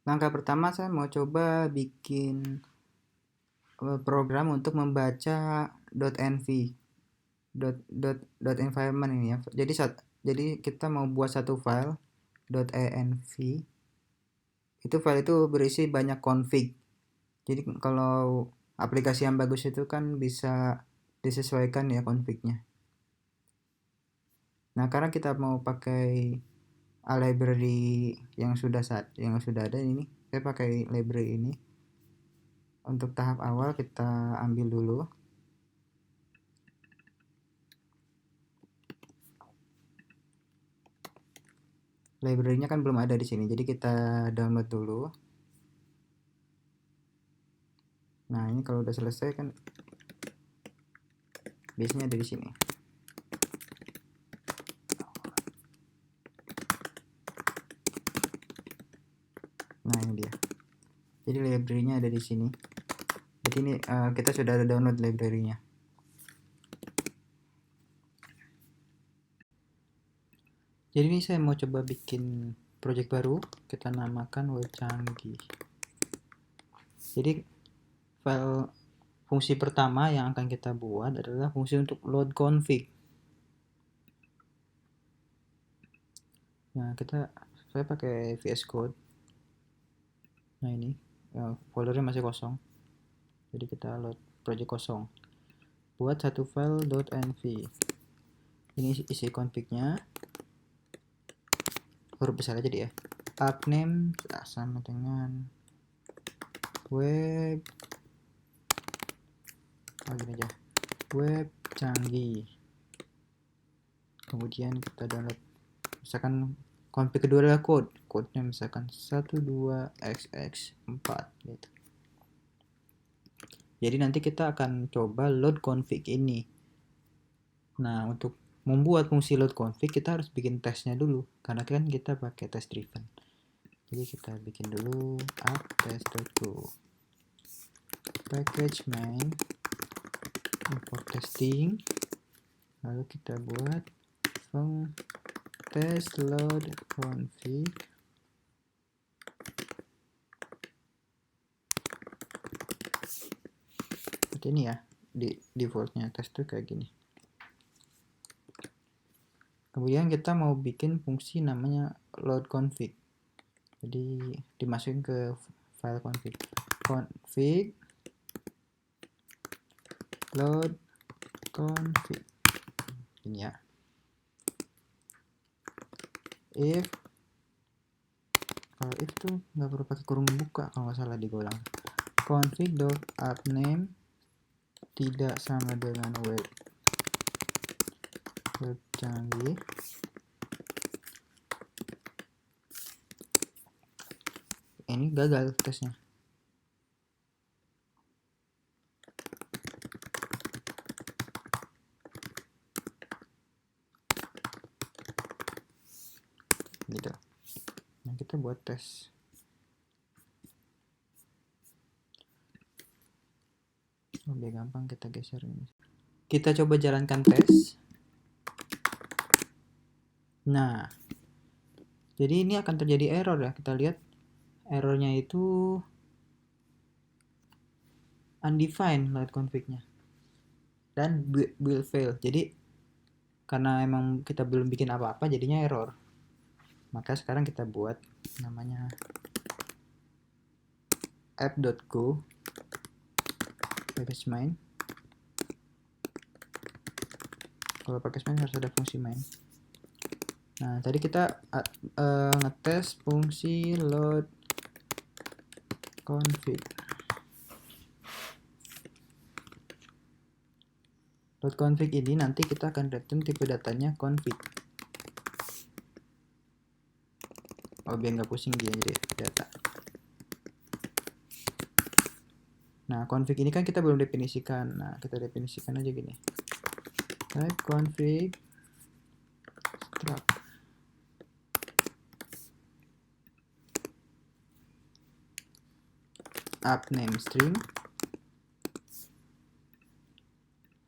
Langkah pertama saya mau coba bikin program untuk membaca .env .environment ini ya. Jadi kita mau buat satu file .env. Itu file itu berisi banyak config. Jadi kalau aplikasi yang bagus itu kan bisa disesuaikan ya confignya. Nah, karena kita mau pakai library yang sudah ada ini, saya pakai library ini. Untuk tahap awal kita ambil dulu. Library-nya kan belum ada di sini, jadi kita download dulu. Nah, ini kalau udah selesai kan biasanya ada di sini. Nah, ini dia. Jadi library-nya ada di sini. Jadi ini kita sudah ada download library-nya. Jadi ini saya mau coba bikin project baru, kita namakan web canggih. Jadi file fungsi pertama yang akan kita buat adalah fungsi untuk load config. Nah, saya pakai VS Code. Nah, ini foldernya masih kosong. Jadi kita load project kosong. Buat satu file .env. Ini isi config-nya. Huruf besar aja dia. App name sama dengan web gini aja. Web canggih. Kemudian kita download. Misalkan config kedua adalah code-nya misalkan 12xx4 gitu. Jadi nanti kita akan coba load config ini. Nah, untuk membuat fungsi load config kita harus bikin tesnya dulu karena kan kita pakai test driven. Jadi kita bikin dulu app test.go package main import testing, lalu kita buat test load config. Seperti ini ya, defaultnya test tuh kayak gini. Kemudian kita mau bikin fungsi namanya load config. Jadi dimasukin ke file config load config ini ya. Kalau if tuh nggak perlu pakai kurung buka kalau nggak salah digolang. config.appName tidak sama dengan web canggih. Ini gagal tesnya. Gitu. Nah, kita buat tes. Lebih gampang kita geser ini. Kita coba jalankan tes. Nah, jadi ini akan terjadi error ya. Kita lihat errornya itu undefined load config-nya dan will fail. Jadi karena emang kita belum bikin apa-apa jadinya error. Maka sekarang kita buat namanya app.go package main. Kalau package main harus ada fungsi main. Nah, tadi kita ngetes fungsi load config. Load config ini nanti kita akan return tipe datanya config. Oh, biar nggak pusing dia jadi data. Nah, config ini kan kita belum definisikan. Nah, kita definisikan aja gini. Type config struct. App name string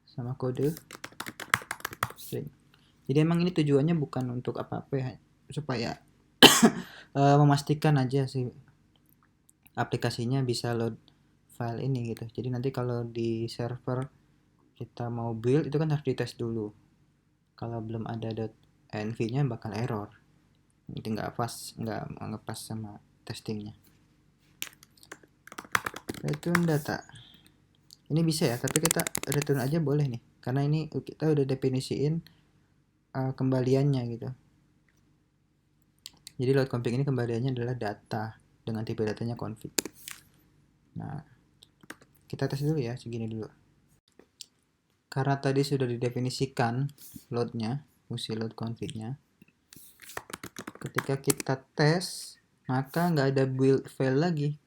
sama kode string. Jadi emang ini tujuannya bukan untuk apa-apa ya, supaya memastikan aja sih aplikasinya bisa load file ini gitu. Jadi nanti kalau di server kita mau build itu kan harus dites dulu. Kalau belum ada .env-nya bakal error. Itu nggak pas sama testingnya. Return data. Ini bisa ya, tapi kita return aja boleh nih. Karena ini kita udah definisiin kembaliannya gitu. Jadi load config ini kembaliannya adalah data dengan tipe datanya config. Nah, kita tes dulu ya, segini dulu. Karena tadi sudah didefinisikan loadnya, fungsi load config-nya. Ketika kita tes, maka nggak ada build file lagi.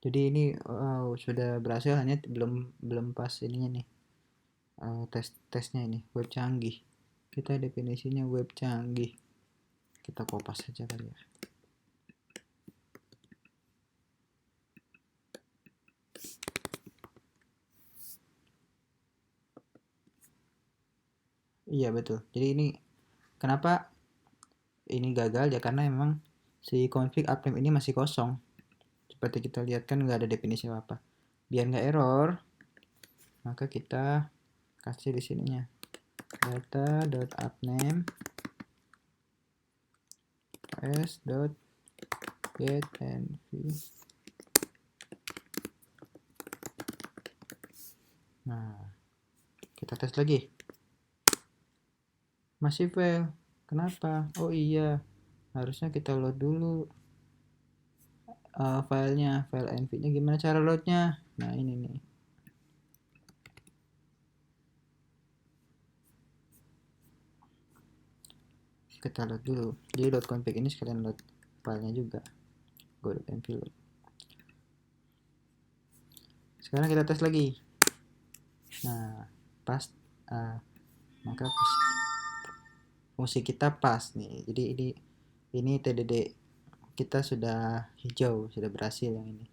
Jadi ini sudah berhasil, hanya belum pas ininya nih. Tesnya ini web canggih. Kita definisinya web canggih. Kita kopas saja kali ya. Iya betul. Jadi ini kenapa ini gagal ya, karena memang si config upname ini masih kosong. Seperti kita lihat kan nggak ada definisi apa. Biar nggak error, maka kita kasih di sininya data.upname s.getEnv. Nah, kita tes lagi. Masih fail. Kenapa? Oh iya, harusnya kita load dulu filenya, file env-nya. Gimana cara loadnya? Nah ini nih. Kita load dulu. Jadi load config ini sekalian load filenya juga. Go.env load. Sekarang kita tes lagi. Nah, pas maka fungsi kita pas nih. Jadi ini TDD kita sudah hijau, sudah berhasil yang ini.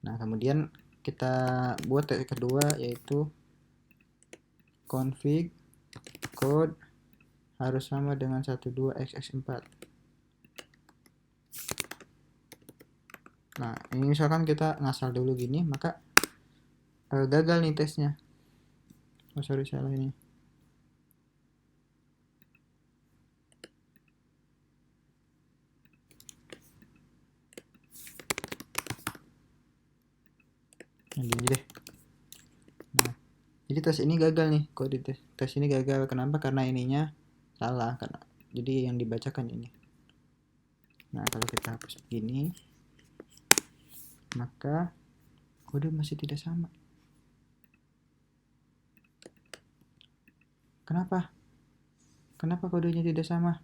Nah, kemudian kita buat tes kedua, yaitu config code harus sama dengan 12xx4. Nah, ini misalkan kita ngasal dulu gini, maka gagal nih tesnya. Oh sorry, salah ini. Nah, gini deh. Nah, jadi tes ini gagal nih, kode tes ini gagal. Kenapa? Karena ininya salah, karena jadi yang dibacakan ini. Nah, kalau kita hapus begini, maka kode masih tidak sama. Kenapa? Kenapa kodenya tidak sama?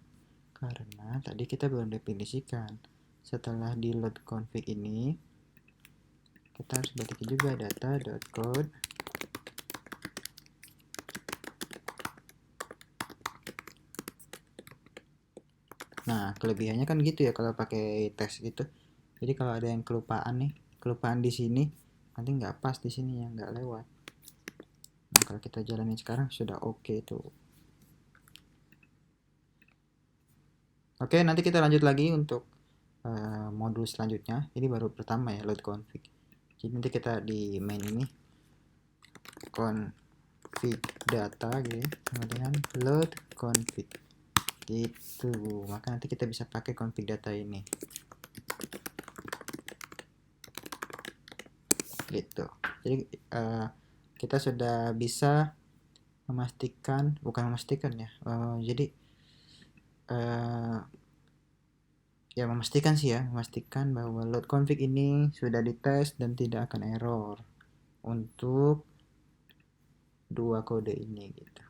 Karena tadi kita belum definisikan. Setelah di load config ini, kita harus balikin juga data.code. Nah, kelebihannya kan gitu ya kalau pakai tes gitu. Jadi kalau ada yang kelupaan di sini, nanti nggak pas di sini ya, nggak lewat. Nah, kalau kita jalanin sekarang sudah oke tuh. Oke, nanti kita lanjut lagi untuk modul selanjutnya. Ini baru pertama ya, load config. Jadi nanti kita di main ini config data gitu sama dengan load config gitu. Maka nanti kita bisa pakai config data ini gitu. Jadi kita sudah bisa memastikan, bukan memastikan ya, jadi ya memastikan sih ya, memastikan bahwa load config ini sudah dites dan tidak akan error untuk dua kode ini gitu.